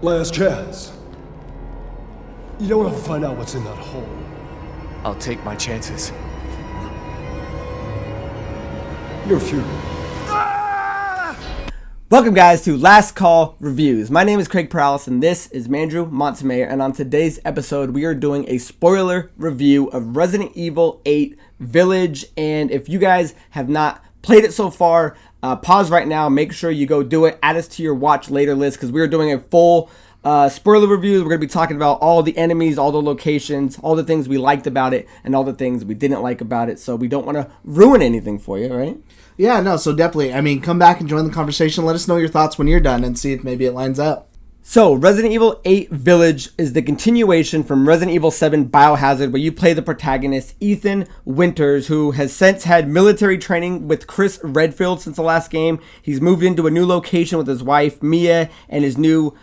Last chance. You don't want to find out what's in that hole. I'll take my chances. You're futile. Welcome guys to Last Call Reviews. My name is Craig Perales and this is Mandrew Montemayor, and on today's episode we are doing a spoiler review of Resident Evil 8 Village. And if you guys have not played it so far, pause right now, make sure you go do it, add us to your watch later list, because we are doing a full spoiler review. We're going to be talking about all the enemies, all the locations, all the things we liked about it, and all the things we didn't like about it, so we don't want to ruin anything for you, right? Yeah, no, so definitely, I mean, come back and join the conversation. Let us know your thoughts when you're done and see if maybe it lines up. So, Resident Evil 8 Village is the continuation from Resident Evil 7 Biohazard, where you play the protagonist, Ethan Winters, who has since had military training with Chris Redfield since the last game. He's moved into a new location with his wife, Mia, and his new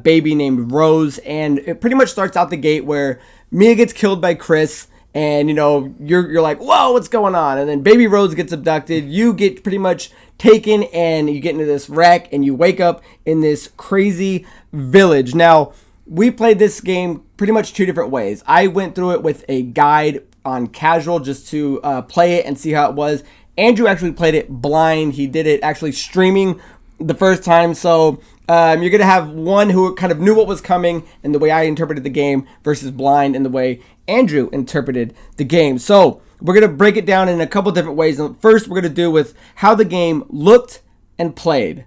baby named Rose. And it pretty much starts out the gate where Mia gets killed by Chris, and, you know, you're like, whoa, what's going on? And then baby Rose gets abducted. You get pretty much taken, and you get into this wreck, and you wake up in this crazy village. Now, we played this game pretty much two different ways. I went through it with a guide on casual just to play it and see how it was. Andrew actually played it blind. He did it actually streaming the first time. So you're going to have one who kind of knew what was coming and the way I interpreted the game versus blind and the way Andrew interpreted the game. So we're going to break it down in a couple different ways. And first, we're going to do with how the game looked and played.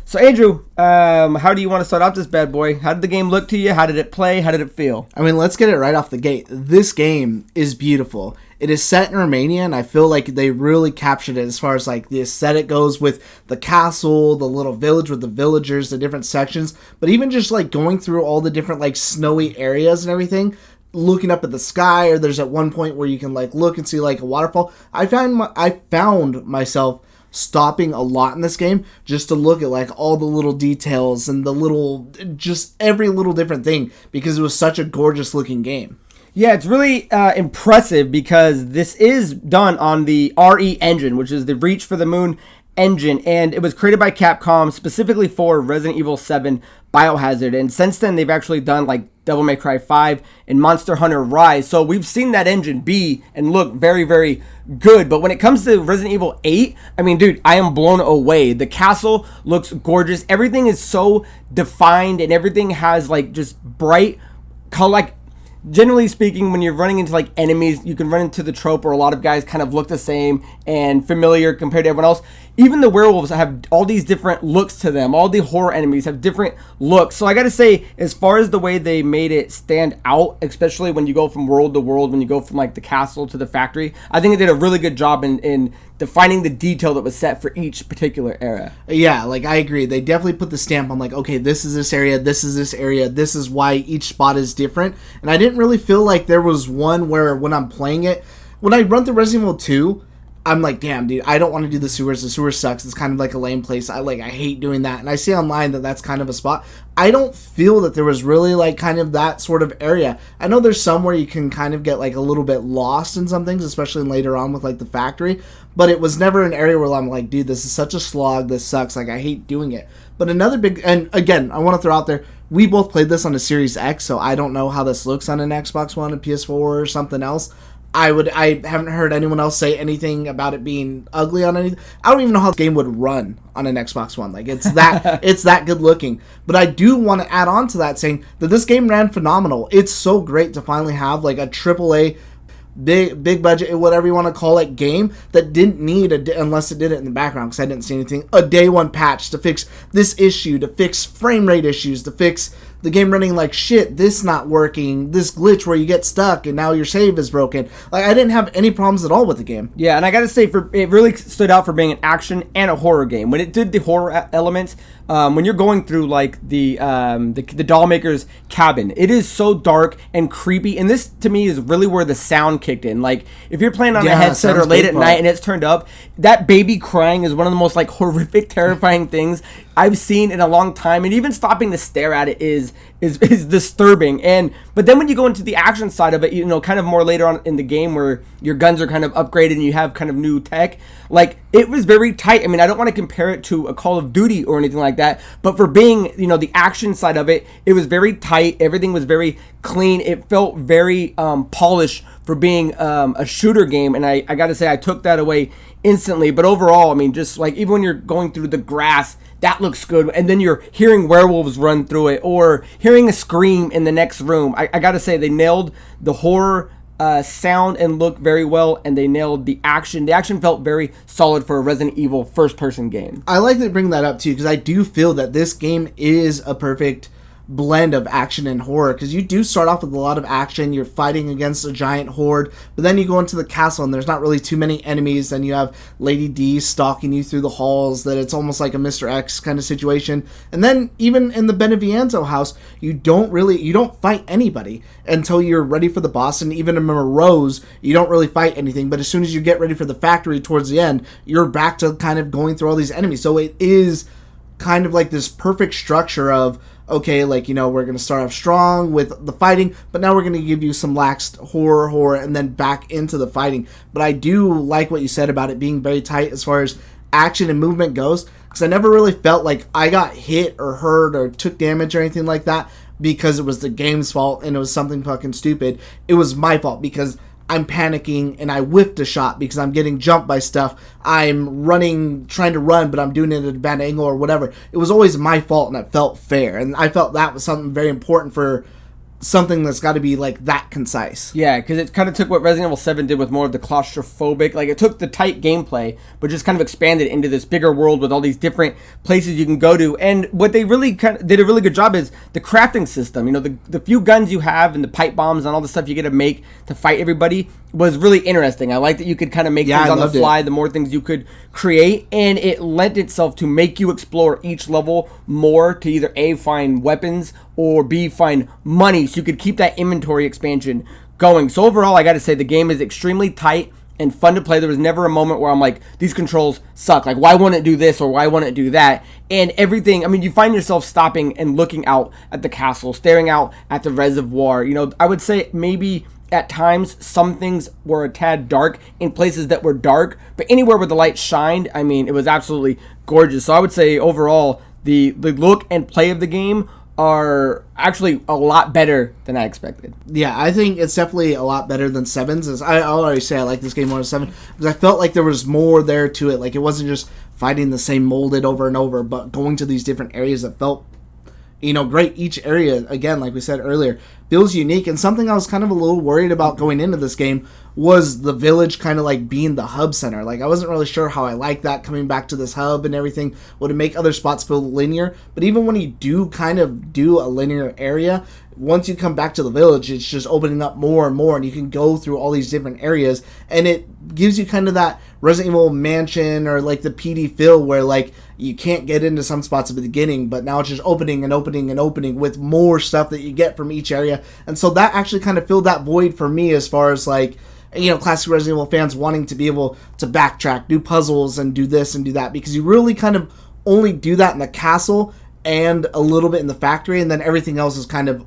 So, Andrew, how do you want to start off this bad boy? How did the game look to you? How did it play? How did it feel? I mean, let's get it right off the gate. This game is beautiful. It is set in Romania, and I feel like they really captured it as far as like the aesthetic goes, with the castle, the little village with the villagers, the different sections, but even just like going through all the different like snowy areas and everything, looking up at the sky, or there's at one point where you can like look and see like a waterfall. I found myself stopping a lot in this game just to look at like all the little details and the little, just every little different thing, because it was such a gorgeous looking game. Yeah, it's really impressive because this is done on the RE engine, which is the Reach for the Moon engine, and it was created by Capcom specifically for Resident Evil 7 Biohazard. And since then, they've actually done like Devil May Cry 5 and Monster Hunter Rise. So we've seen that engine be and look very, very good. But when it comes to Resident Evil 8, I mean, dude, I am blown away. The castle looks gorgeous. Everything is so defined, and everything has like just bright color. Like, generally speaking, when you're running into like enemies, you can run into the trope where a lot of guys kind of look the same and familiar compared to everyone else. Even the werewolves have all these different looks to them. All the horror enemies have different looks. So I gotta say, as far as the way they made it stand out, especially when you go from world to world, when you go from like the castle to the factory, I think they did a really good job in defining the detail that was set for each particular era. Yeah, like I agree. They definitely put the stamp on like, okay, this is this area, this is this area, this is why each spot is different. And I didn't really feel like there was one where when I'm playing it, when I run through Resident Evil 2, I'm like, damn, dude, I don't want to do the sewers. The sewer sucks. It's kind of like a lame place. I hate doing that. And I see online that that's kind of a spot. I don't feel that there was really like kind of that sort of area. I know there's some where you can kind of get like a little bit lost in some things, especially later on with like the factory. But it was never an area where I'm like, dude, this is such a slog. This sucks. Like, I hate doing it. But another big, and again, I want to throw out there, we both played this on a Series X, so I don't know how this looks on an Xbox One, a PS4, or something else. I haven't heard anyone else say anything about it being ugly on anything. I don't even know how the game would run on an Xbox One. Like, it's that it's that good looking. But I do want to add on to that, saying that this game ran phenomenal. It's so great to finally have like a AAA big budget, whatever you want to call it, game that didn't need unless it did it in the background, because I didn't see anything, a day one patch to fix this issue, to fix frame rate issues, to fix the game running like shit, this not working, this glitch where you get stuck and now your save is broken. Like, I didn't have any problems at all with the game. Yeah, and I gotta say, it really stood out for being an action and a horror game. When it did the horror elements, when you're going through like the doll maker's cabin, it is so dark and creepy, and this to me is really where the sound kicked in. Like, if you're playing on a headset or late at night and it's turned up, that baby crying is one of the most like horrific, terrifying things I've seen in a long time, and even stopping to stare at it is disturbing. But then when you go into the action side of it, kind of more later on in the game where your guns are kind of upgraded and you have kind of new tech, like it was very tight. I mean, I don't want to compare it to a Call of Duty or anything like that, but for being, the action side of it, it was very tight. Everything was very clean. It felt very polished for being a shooter game, and I gotta say I took that away instantly. But overall, I mean, just like even when you're going through the grass, that looks good, and then you're hearing werewolves run through it or hearing a scream in the next room. I gotta say they nailed the horror sound and look very well, and they nailed the action. The action felt very solid for a Resident Evil first-person game. I like to bring that up too, because I do feel that this game is a perfect blend of action and horror, because you do start off with a lot of action. You're fighting against a giant horde, but then you go into the castle and there's not really too many enemies, and you have Lady D stalking you through the halls, that it's almost like a Mr. X kind of situation. And then even in the Beneviento house, you don't fight anybody until you're ready for the boss, and even in Moreau's, you don't really fight anything, but as soon as you get ready for the factory towards the end, you're back to kind of going through all these enemies. So it is kind of like this perfect structure of, okay, like, we're going to start off strong with the fighting, but now we're going to give you some lax horror, and then back into the fighting. But I do like what you said about it being very tight as far as action and movement goes, because I never really felt like I got hit or hurt or took damage or anything like that because it was the game's fault and it was something fucking stupid. It was my fault because I'm panicking and I whiffed a shot because I'm getting jumped by stuff. I'm trying to run, but I'm doing it at a bad angle or whatever. It was always my fault, and it felt fair. And I felt that was something very important for something that's got to be like that concise. Yeah, because it kind of took what Resident Evil 7 did with more of the claustrophobic, like it took the tight gameplay, but just kind of expanded into this bigger world with all these different places you can go to. And what they really kind of did a really good job is the crafting system. The few guns you have and the pipe bombs and all the stuff you get to make to fight everybody was really interesting. I like that you could kind of make things on the fly, the more things you could create, and it lent itself to make you explore each level more to either A, find weapons, or B, find money, so you could keep that inventory expansion going. So overall, I gotta say the game is extremely tight and fun to play. There was never a moment where I'm like, these controls suck, like why won't it do this or why won't it do that? And everything, I mean, you find yourself stopping and looking out at the castle, staring out at the reservoir. I would say maybe at times some things were a tad dark in places that were dark, but anywhere where the light shined, I mean, it was absolutely gorgeous. So I would say overall the look and play of the game are actually a lot better than I expected. Yeah, I think it's definitely a lot better than 7's. As I'll already say I like this game more than 7 because I felt like there was more there to it. Like it wasn't just fighting the same molded over and over, but going to these different areas that felt great. Each area, again, like we said earlier, feels unique. And something I was kind of a little worried about going into this game was the village kind of like being the hub center. Like I wasn't really sure how I liked that, coming back to this hub and everything. Would it make other spots feel linear? But even when you do kind of do a linear area, once you come back to the village, it's just opening up more and more, and you can go through all these different areas, and it gives you kind of that Resident Evil mansion or like the PD feel where like you can't get into some spots at the beginning, but now it's just opening and opening and opening with more stuff that you get from each area. And so that actually kind of filled that void for me as far as like, classic Resident Evil fans wanting to be able to backtrack, do puzzles, and do this and do that, because you really kind of only do that in the castle and a little bit in the factory, and then everything else is kind of,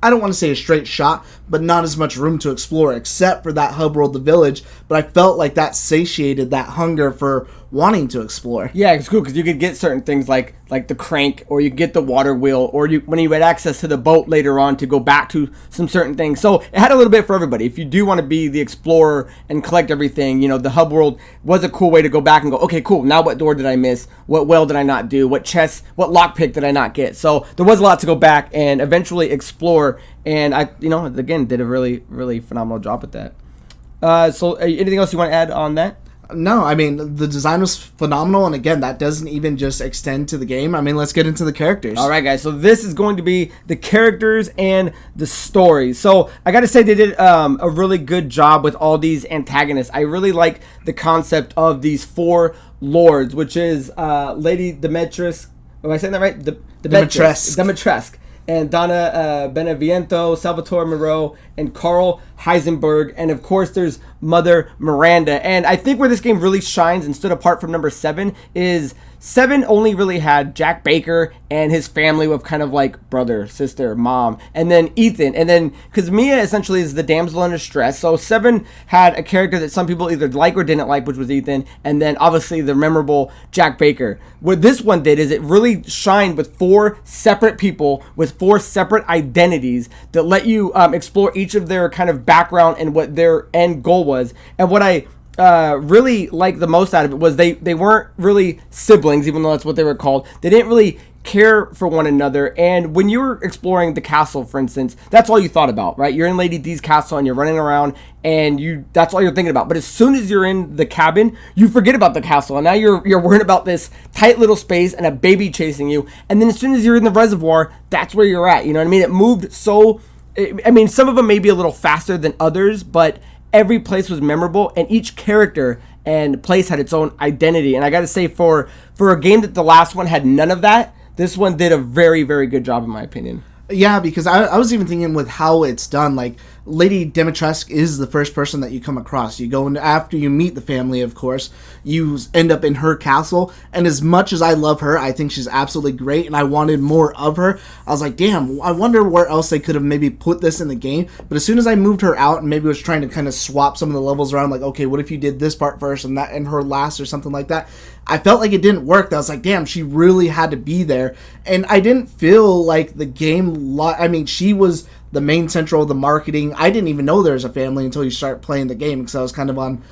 I don't want to say a straight shot, but not as much room to explore except for that hub world, the village. But I felt like that satiated that hunger for wanting to explore. Yeah, it's cool because you could get certain things like the crank, or you get the water wheel, or when you had access to the boat later on to go back to some certain things. So it had a little bit for everybody. If you do want to be the explorer and collect everything, the hub world was a cool way to go back and go, okay, cool, now what door did I miss? What well did I not do? What chest, what lockpick did I not get? So there was a lot to go back and eventually explore, and I, again, did a really, really phenomenal job at that. So anything else you want to add on that? No, I mean, the design was phenomenal, and again, that doesn't even just extend to the game. I mean, let's get into the characters. All right, guys, so this is going to be the characters and the story. So I gotta say they did a really good job with all these antagonists. I really like the concept of these four lords, which is Lady Demetrius. Am I saying that right? Demetresque. And Donna Beneviento, Salvatore Moreau, and Carl Heisenberg. And of course, there's Mother Miranda. And I think where this game really shines and stood apart from number 7 is 7 only really had Jack Baker and his family with kind of like brother, sister, mom, and then Ethan. And then, because Mia essentially is the damsel in distress, so 7 had a character that some people either like or didn't like, which was Ethan, and then obviously the memorable Jack Baker. What this one did is it really shined with 4 separate people with 4 separate identities that let you explore each of their kind of background and what their end goal was. And what I really liked the most out of it was they weren't really siblings, even though that's what they were called. They didn't really care for one another. And when you were exploring the castle, for instance, that's all you thought about, right? You're in Lady D's castle and you're running around and that's all you're thinking about. But as soon as you're in the cabin, you forget about the castle, and now you're worried about this tight little space and a baby chasing you. And then as soon as you're in the reservoir, that's where you're at. You know what I mean? It moved so, I mean, some of them may be a little faster than others, but every place was memorable, and each character and place had its own identity. And I gotta say, for a game that the last one had none of that, this one did a very, very good job in my opinion. Yeah, because I was even thinking with how it's done, like, Lady Dimitrescu is the first person that you come across. You go in after you meet the family, of course, you end up in her castle, and as much as I love her, I think she's absolutely great, and I wanted more of her. I was like, damn, I wonder where else they could have maybe put this in the game. But as soon as I moved her out and maybe was trying to kind of swap some of the levels around, like, okay, what if you did this part first and that and her last or something like that, I felt like it didn't work. I was like, damn, she really had to be there. And I didn't feel like the game, I mean, she was the main central of the marketing. I didn't even know there was a family until you start playing the game, because I was kind of on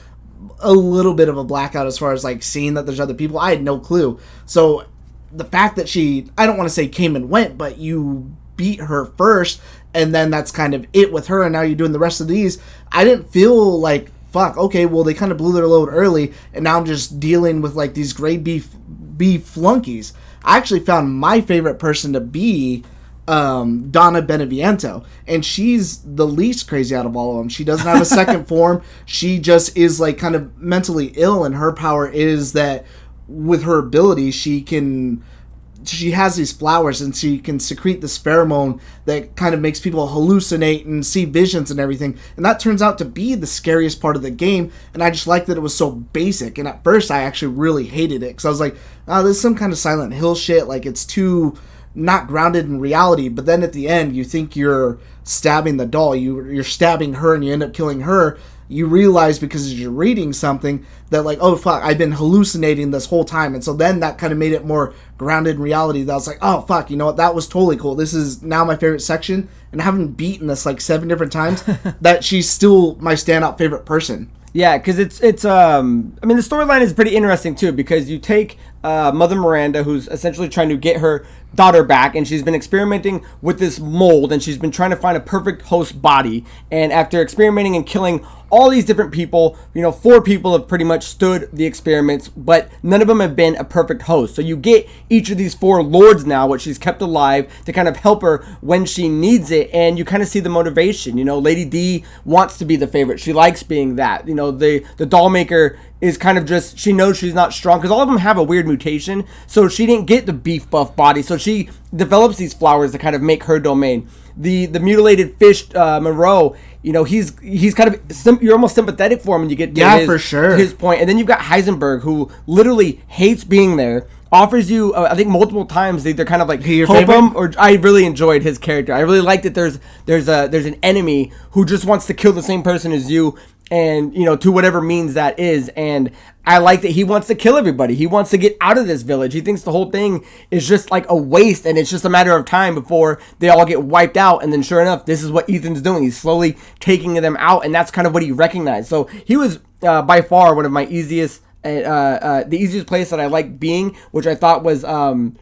a little bit of a blackout as far as like seeing that there's other people. I had no clue. So the fact that she, I don't want to say came and went, but you beat her first, and then that's kind of it with her, and now you're doing the rest of these, I didn't feel like, fuck, okay, well, they kind of blew their load early, and now I'm just dealing with like these grade B flunkies. I actually found my favorite person to be Donna Beneviento, and she's the least crazy out of all of them. She doesn't have a second form. She just is like kind of mentally ill, and her power is that with her ability, she has these flowers, and she can secrete this pheromone that kind of makes people hallucinate and see visions and everything. And that turns out to be the scariest part of the game. And I just liked that it was so basic. And at first, I actually really hated it, because I was like, oh, this is some kind of Silent Hill shit. Like, it's too not grounded in reality. But then at the end, you think you're stabbing the doll. You're stabbing her, and you end up killing her. You realize, because you're reading something, that like, oh fuck, I've been hallucinating this whole time. And so then that kind of made it more grounded in reality. That I was like, oh fuck, you know what, that was totally cool. This is now my favorite section, and having beaten this like 7 different times, that she's still my standout favorite person. Yeah, because it's I mean, the storyline is pretty interesting too, because you take Mother Miranda, who's essentially trying to get her daughter back, and she's been experimenting with this mold, and she's been trying to find a perfect host body. And after experimenting and killing all these different people, 4 people have pretty much stood the experiments, but none of them have been a perfect host. So you get each of these 4 lords now, which she's kept alive to kind of help her when she needs it, and you kind of see the motivation. Lady D wants to be the favorite. She likes being that. The doll maker is kind of just, she knows she's not strong, because all of them have a weird mutation, so she didn't get the beef buff body, so she develops these flowers to kind of make her domain. The mutilated fish, Moreau, he's kind of, you're almost sympathetic for him when you get to for sure. his point. And then you've got Heisenberg, who literally hates being there, offers you, I think multiple times, they either kind of like hope him, or I really enjoyed his character. I really liked that there's an enemy who just wants to kill the same person as you, and to whatever means that is. And I like that he wants to kill everybody. He wants to get out of this village. He thinks the whole thing is just like a waste, and it's just a matter of time before they all get wiped out. And then sure enough, this is what Ethan's doing. He's slowly taking them out, and that's kind of what he recognized. So he was by far one of my easiest the easiest place that I liked being, which I thought was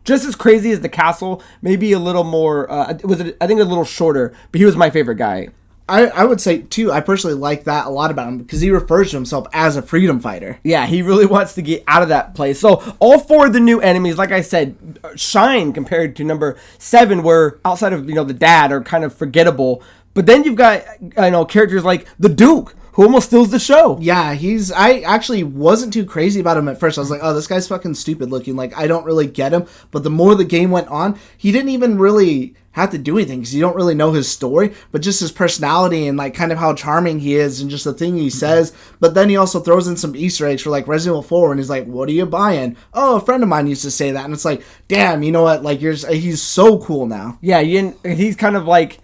just as crazy as the castle, maybe a little more I think a little shorter, but he was my favorite guy. I would say, too, I personally like that a lot about him, because he refers to himself as a freedom fighter. Yeah, he really wants to get out of that place. So all 4 of the new enemies, like I said, shine compared to number 7, where outside of, the dad, are kind of forgettable. But then you've got, characters like the Duke, who almost steals the show. Yeah, I actually wasn't too crazy about him at first. I was like, oh, this guy's fucking stupid looking. Like, I don't really get him. But the more the game went on, he didn't even really have to do anything because you don't really know his story, but just his personality and like kind of how charming he is and just the thing he says. But then he also throws in some Easter eggs for like Resident Evil 4 and he's like, what are you buying? Oh, a friend of mine used to say that. And it's like, damn, you know what? Like, he's so cool now. Yeah, he's kind of like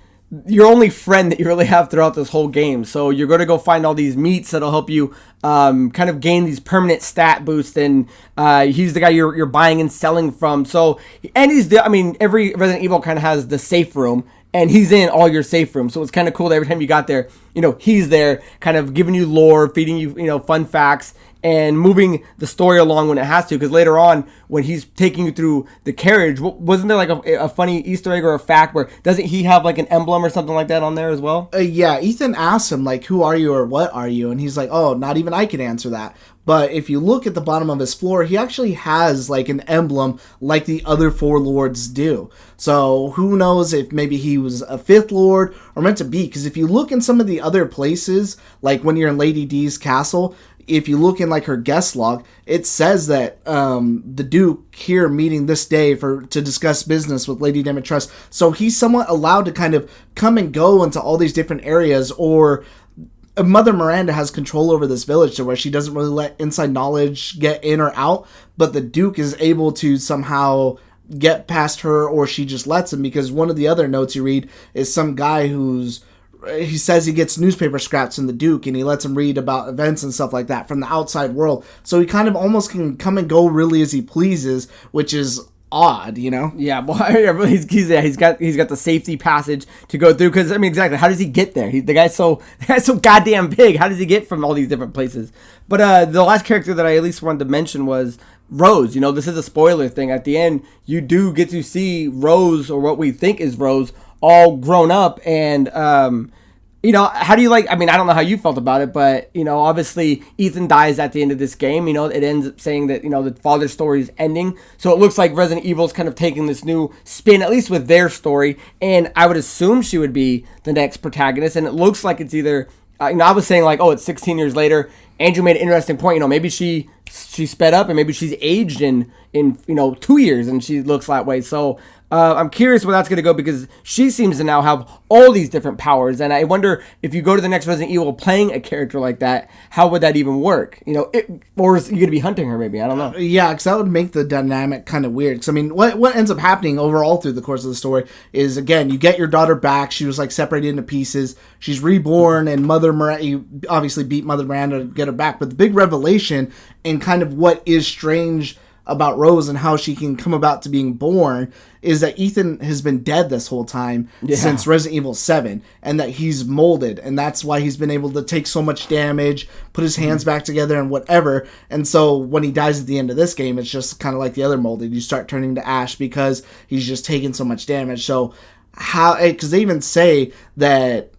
your only friend that you really have throughout this whole game. So you're going to go find all these meats that'll help you kind of gain these permanent stat boosts, and he's the guy you're buying and selling from. So, and every Resident Evil kind of has the safe room, and he's in all your safe rooms. So it's kind of cool that every time you got there, he's there kind of giving you lore, feeding you, fun facts, and moving the story along when it has to. Because later on, when he's taking you through the carriage, wasn't there like a funny Easter egg or a fact where doesn't he have like an emblem or something like that on there as well? Yeah, Ethan asks him like, who are you or what are you? And he's like, oh, not even I can answer that. But if you look at the bottom of his floor, he actually has like an emblem like the other 4 lords do. So who knows if maybe he was a 5th lord or meant to be. Because if you look in some of the other places, like when you're in Lady D's castle, if you look in like her guest log, it says that the Duke here meeting this day to discuss business with Lady Dimitrescu. So he's somewhat allowed to kind of come and go into all these different areas, or Mother Miranda has control over this village to where she doesn't really let inside knowledge get in or out, but the Duke is able to somehow get past her, or she just lets him, because one of the other notes you read is some guy he says he gets newspaper scraps from the Duke and he lets him read about events and stuff like that from the outside world. So he kind of almost can come and go really as he pleases, which is odd, Yeah, well, he's got the safety passage to go through, because exactly, how does he get there? The guy's so goddamn big. How does he get from all these different places? But the last character that I at least wanted to mention was Rose. This is a spoiler thing. At the end, you do get to see Rose, or what we think is Rose, all grown up, and how do you like, I don't know how you felt about it, but obviously Ethan dies at the end of this game. It ends up saying that the father's story is ending, so it looks like Resident Evil's kind of taking this new spin, at least with their story, and I would assume she would be the next protagonist. And it looks like it's either I was saying like, oh, it's 16 years later. Andrew made an interesting point. Maybe she sped up, and maybe she's aged in 2 years and she looks that way. So I'm curious where that's going to go, because she seems to now have all these different powers, and I wonder if you go to the next Resident Evil playing a character like that, how would that even work? Or is you going to be hunting her? Maybe, I don't know. Yeah, because that would make the dynamic kind of weird. Because what ends up happening overall through the course of the story is, again, you get your daughter back. She was like separated into pieces. She's reborn, and you obviously beat Mother Miranda to get her back. But the big revelation and kind of what is strange about Rose and how she can come about to being born is that Ethan has been dead this whole time since Resident Evil 7, and that he's molded, and that's why he's been able to take so much damage, put his hands back together and whatever. And so when he dies at the end of this game, it's just kind of like the other molded. You start turning to ash because he's just taking so much damage. So because they even say that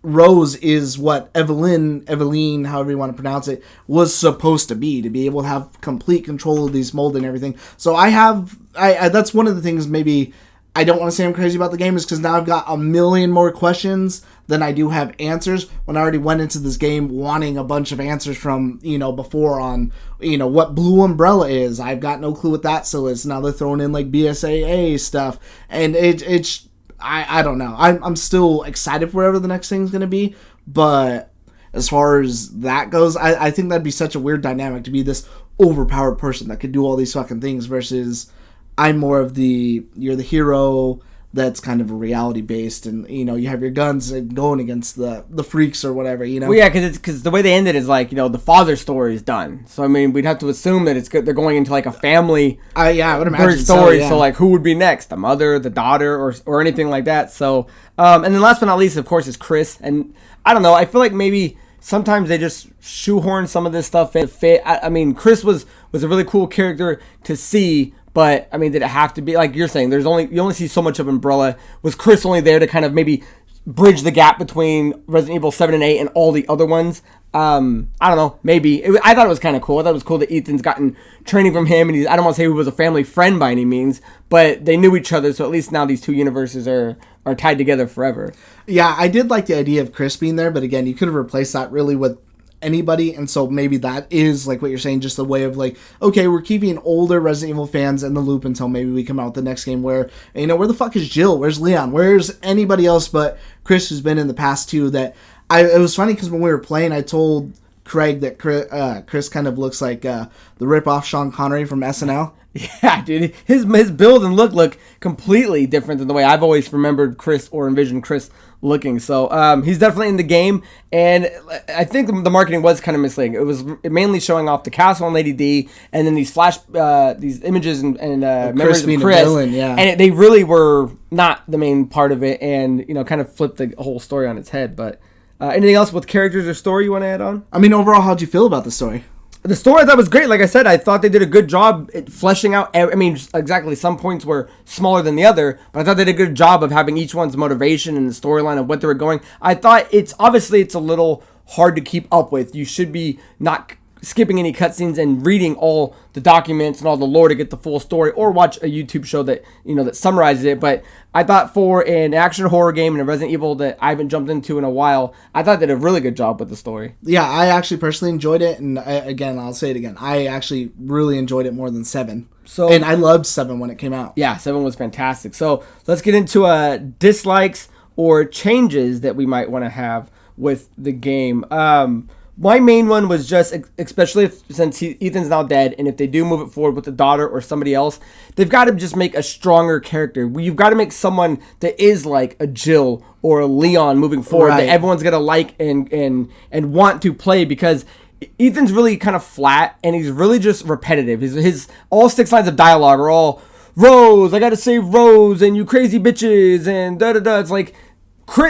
Rose is what Evelyn, however you want to pronounce it, was supposed to be able to have complete control of these mold and everything. So that's one of the things maybe I don't want to say I'm crazy about the game, is because now I've got a million more questions than I do have answers, when I already went into this game wanting a bunch of answers from, before on, what Blue Umbrella is. I've got no clue what that still is. Now they're throwing in like BSAA stuff, and it's I don't know. I'm still excited for whatever the next thing's going to be, but as far as that goes, I think that'd be such a weird dynamic to be this overpowered person that could do all these fucking things versus I'm more of you're the hero that's kind of reality based, and you have your guns and going against the freaks or whatever. Well, yeah, because the way they ended is like the father's story is done. So we'd have to assume that they're going into like a family. I would imagine story. So, yeah. So like, who would be next? The mother, the daughter, or anything like that. So and then last but not least, of course, is Chris. And I don't know. I feel like maybe sometimes they just shoehorn some of this stuff in. Chris was a really cool character to see. But did it have to be like you're saying? You only see so much of Umbrella. Was Chris only there to kind of maybe bridge the gap between Resident Evil 7 and 8 and all the other ones. I don't know, maybe. I thought it was kind of cool. I thought it was cool that Ethan's gotten training from him, and I don't want to say he was a family friend by any means, but they knew each other, so at least now these two universes are tied together forever. Yeah, I did like the idea of Chris being there, but again, you could have replaced that really with anybody, and so maybe that is, like what you're saying, just a way of like, okay, we're keeping older Resident Evil fans in the loop until maybe we come out with the next game where, you know, where the fuck is Jill? Where's Leon? Where's anybody else but Chris, who's been in the past two? That it was funny because when we were playing, I told Craig that Chris kind of looks like the rip-off Sean Connery from SNL. Yeah, dude. His build and look completely different than the way I've always remembered Chris or envisioned Chris looking. So he's definitely in the game, and I think the marketing was kind of misleading. It was mainly showing off the castle and Lady D, and then these these images and memories of Chris. Villain, yeah. And they really were not the main part of it, and kind of flipped the whole story on its head. But anything else with characters or story you want to add on? I mean, overall, how'd you feel about the story? The story I thought was great. Like I said, I thought they did a good job at fleshing out. I mean, exactly. Some points were smaller than the other, but I thought they did a good job of having each one's motivation and the storyline of what they were going. I thought it's a little hard to keep up with. You should be not skipping any cutscenes and reading all the documents and all the lore to get the full story, or watch a YouTube show that that summarizes it. But I thought for an action horror game and a Resident Evil that I haven't jumped into in a while, I thought they did a really good job with the story. Yeah, I actually personally enjoyed it, and again, I'll say it again, I actually really enjoyed it more than 7. And I loved 7 when it came out. Yeah, 7 was fantastic. So let's get into dislikes or changes that we might want to have with the game. My main one was just, especially since Ethan's now dead, and if they do move it forward with the daughter or somebody else, they've got to just make a stronger character. You've got to make someone that is like a Jill or a Leon moving forward, right, that everyone's going to like and want to play, because Ethan's really kind of flat, and he's really just repetitive. His all 6 lines of dialogue are all, Rose, I got to save Rose, and you crazy bitches, and da-da-da. It's like,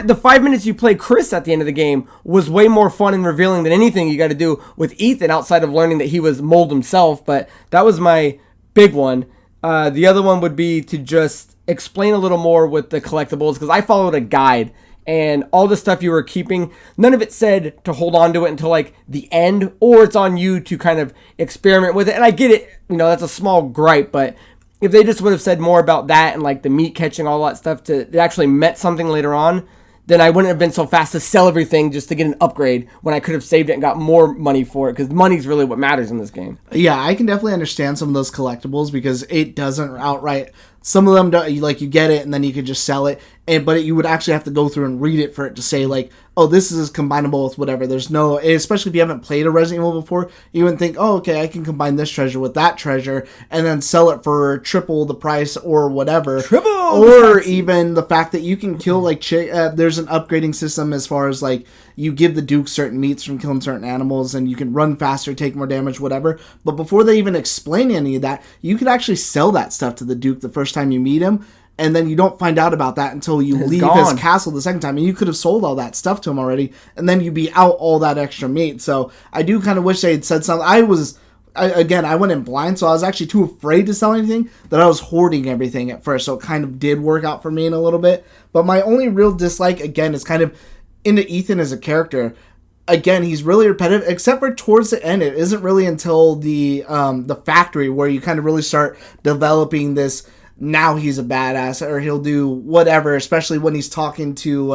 the 5 minutes you play Chris at the end of the game was way more fun and revealing than anything you got to do with Ethan outside of learning that he was mold himself. But that was my big one. The other one would be to just explain a little more with the collectibles, because I followed a guide, and all the stuff you were keeping, none of it said to hold on to it until like the end, or it's on you to kind of experiment with it. And I get it, that's a small gripe, but if they just would have said more about that and like the meat catching, all that stuff, it actually meant something later on, then I wouldn't have been so fast to sell everything just to get an upgrade when I could have saved it and got more money for it, because money's really what matters in this game. Yeah, I can definitely understand some of those collectibles, because it doesn't outright. Some of them don't, like, you get it and then you could just sell it, but you would actually have to go through and read it for it to say like, oh, this is combinable with whatever. There's no, especially if you haven't played a Resident Evil before, you wouldn't think, oh, okay, I can combine this treasure with that treasure and then sell it for triple the price or whatever. Or even the fact that you can kill, like, there's an upgrading system as far as, like, you give the Duke certain meats from killing certain animals, and you can run faster, take more damage, whatever. But before they even explain any of that, you could actually sell that stuff to the Duke the first time you meet him, and then you don't find out about that until you leave his castle the second time, and you could have sold all that stuff to him already, and then you'd be out all that extra meat. So I do kind of wish they had said something. I went in blind, so I was actually too afraid to sell anything that I was hoarding everything at first, so it kind of did work out for me in a little bit. But my only real dislike, again, is kind of into Ethan as a character. Again, he's really repetitive, except for towards the end. It isn't really until the factory where you kind of really start developing this, now he's a badass, or he'll do whatever, especially when he's talking to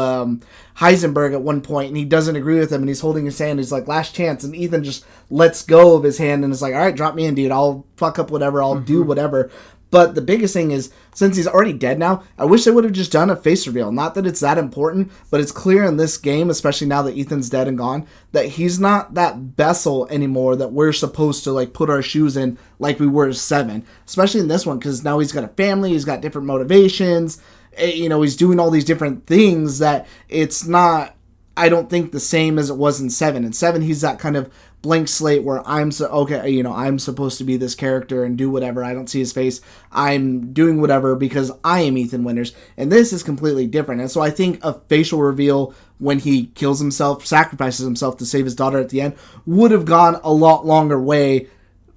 Heisenberg at one point, and he doesn't agree with him, and he's holding his hand, he's like, last chance, and Ethan just lets go of his hand, and is like, alright, drop me in, dude, I'll fuck up whatever, I'll do whatever. But the biggest thing is, since he's already dead now, I wish they would have just done a face reveal. Not that it's that important, but it's clear in this game, especially now that Ethan's dead and gone, that he's not that vessel anymore that we're supposed to, like, put our shoes in like we were 7. Especially in this one, because now he's got a family, he's got different motivations, he's doing all these different things that it's not, I don't think, the same as it was in 7. In 7, he's that kind of blank slate where I'm supposed to be this character and do whatever. I don't see his face. I'm doing whatever because I am Ethan Winters. And this is completely different. And so I think a facial reveal when he kills himself, sacrifices himself to save his daughter at the end, would have gone a lot longer way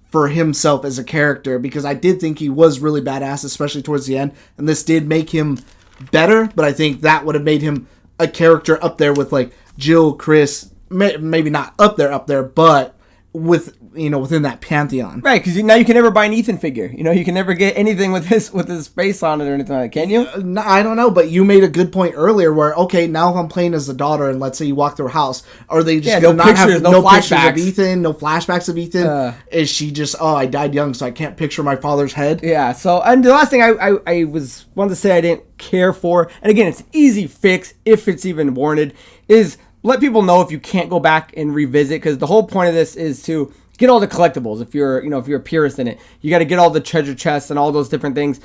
for himself as a character, because I did think he was really badass, especially towards the end. And this did make him better, but I think that would have made him a character up there with like Jill, Chris, maybe not up there, but with within that pantheon. Right, because now you can never buy an Ethan figure. You can never get anything with his face on it or anything like that, can you? No, I don't know, but you made a good point earlier where, okay, now if I'm playing as the daughter and let's say you walk through her house, are they just going to not have no pictures of Ethan, no flashbacks of Ethan? Is she just, I died young, so I can't picture my father's head? Yeah, so, and the last thing I wanted to say I didn't care for, and again, it's an easy fix if it's even warranted, is let people know if you can't go back and revisit, because the whole point of this is to get all the collectibles. If you're a purist in it, you got to get all the treasure chests and all those different things.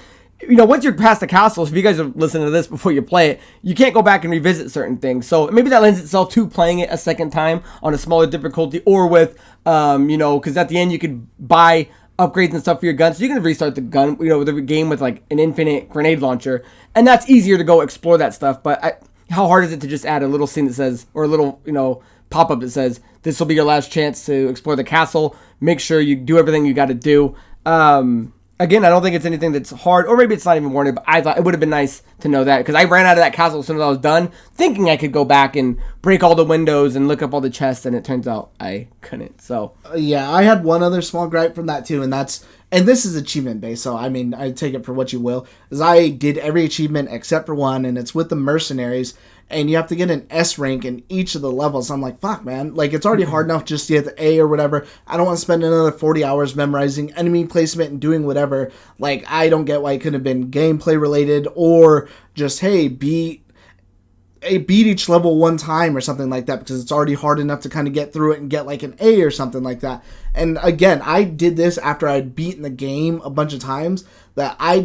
Once you're past the castles, if you guys are listening to this before you play it, you can't go back and revisit certain things. So maybe that lends itself to playing it a second time on a smaller difficulty, or with, because at the end you could buy upgrades and stuff for your gun, so you can restart the gun, the game with like an infinite grenade launcher, and that's easier to go explore that stuff. But how hard is it to just add a little scene that says, or a little, pop-up that says, this will be your last chance to explore the castle. Make sure you do everything you got to do. Again, I don't think it's anything that's hard, or maybe it's not even warranted, but I thought it would have been nice to know that, because I ran out of that castle as soon as I was done, thinking I could go back and break all the windows and look up all the chests, and it turns out I couldn't. So yeah, I had one other small gripe from that too, and this is achievement based, so I mean, I take it for what you will, is I did every achievement except for one, and it's with the mercenaries, and you have to get an S rank in each of the levels. I'm like, fuck, man. Like, it's already hard enough just to get the A or whatever. I don't want to spend another 40 hours memorizing enemy placement and doing whatever. Like, I don't get why it couldn't have been gameplay related, or just, hey, beat each level one time or something like that, because it's already hard enough to kind of get through it and get like an A or something like that. And again, I did this after I'd beaten the game a bunch of times, that I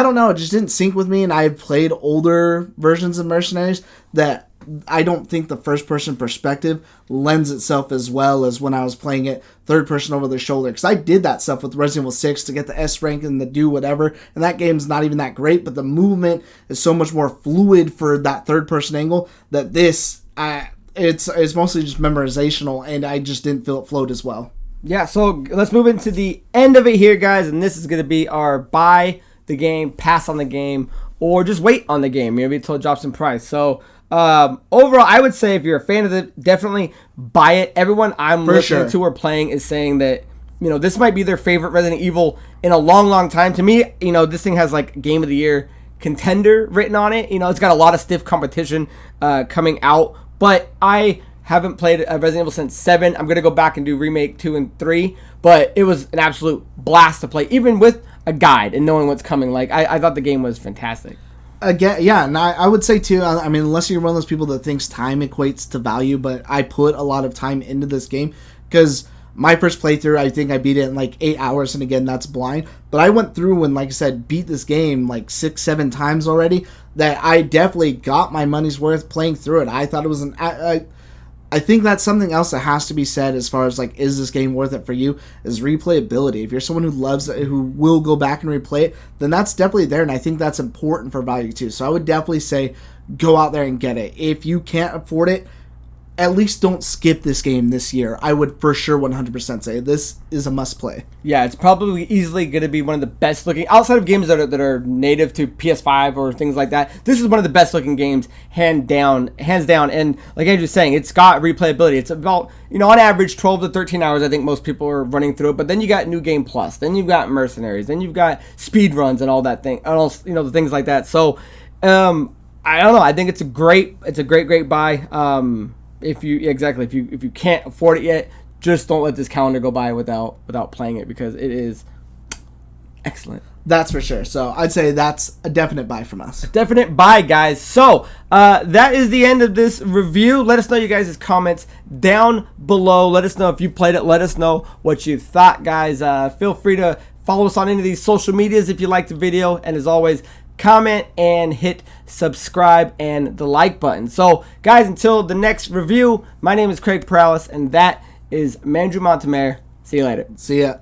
don't know, it just didn't sync with me, and I've played older versions of Mercenaries that I don't think the first-person perspective lends itself as well as when I was playing it third-person over the shoulder, because I did that stuff with Resident Evil 6 to get the S rank and the do whatever, and that game's not even that great, but the movement is so much more fluid for that third-person angle that this, it's mostly just memorizational, and I just didn't feel it flowed as well. Yeah, so let's move into the end of it here, guys, and this is going to be our buy the game, pass on the game, or just wait on the game, maybe until it drops in price. So overall, I would say if you're a fan of it, definitely buy it. Everyone I'm listening to or playing is saying that this might be their favorite Resident Evil in a long time. To me, this thing has like Game of the Year contender written on it. It's got a lot of stiff competition coming out, but I haven't played Resident Evil since 7. I'm going to go back and do Remake 2 and 3, but it was an absolute blast to play, even with a guide and knowing what's coming. Like, I thought the game was fantastic. Again, yeah, and I would say too, I mean, unless you're one of those people that thinks time equates to value, but I put a lot of time into this game, because my first playthrough, I think I beat it in like 8 hours, and again, that's blind, but I went through and, like I said, beat this game like 6-7 times already, that I definitely got my money's worth playing through it. I thought it was I think that's something else that has to be said as far as like, is this game worth it for you, is replayability. If you're someone who loves it, who will go back and replay it, then that's definitely there, and I think that's important for value too. So I would definitely say go out there and get it. If you can't afford it, at least don't skip this game this year. I would for sure 100% say this is a must play. Yeah, it's probably easily going to be one of the best looking, outside of games that are native to PS5 or things like that. This is one of the best looking games, hands down. And like Andrew's saying, it's got replayability. It's about, on average 12 to 13 hours. I think most people are running through it. But then you got New Game Plus, then you've got Mercenaries, then you've got speed runs and all that thing, and all, the things like that. So I don't know. I think it's a great buy. If you can't afford it yet, just don't let this calendar go by without playing it, because it is excellent. That's for sure. So I'd say that's a definite buy from us. A definite buy, guys. So that is the end of this review. Let us know you guys' comments down below. Let us know if you played it. Let us know what you thought, guys. Feel free to follow us on any of these social medias if you liked the video. And as always, comment and hit subscribe and the like button. So guys, until the next review, my name is Craig Perales, and that is Mandrew Montemare. See you later. See ya.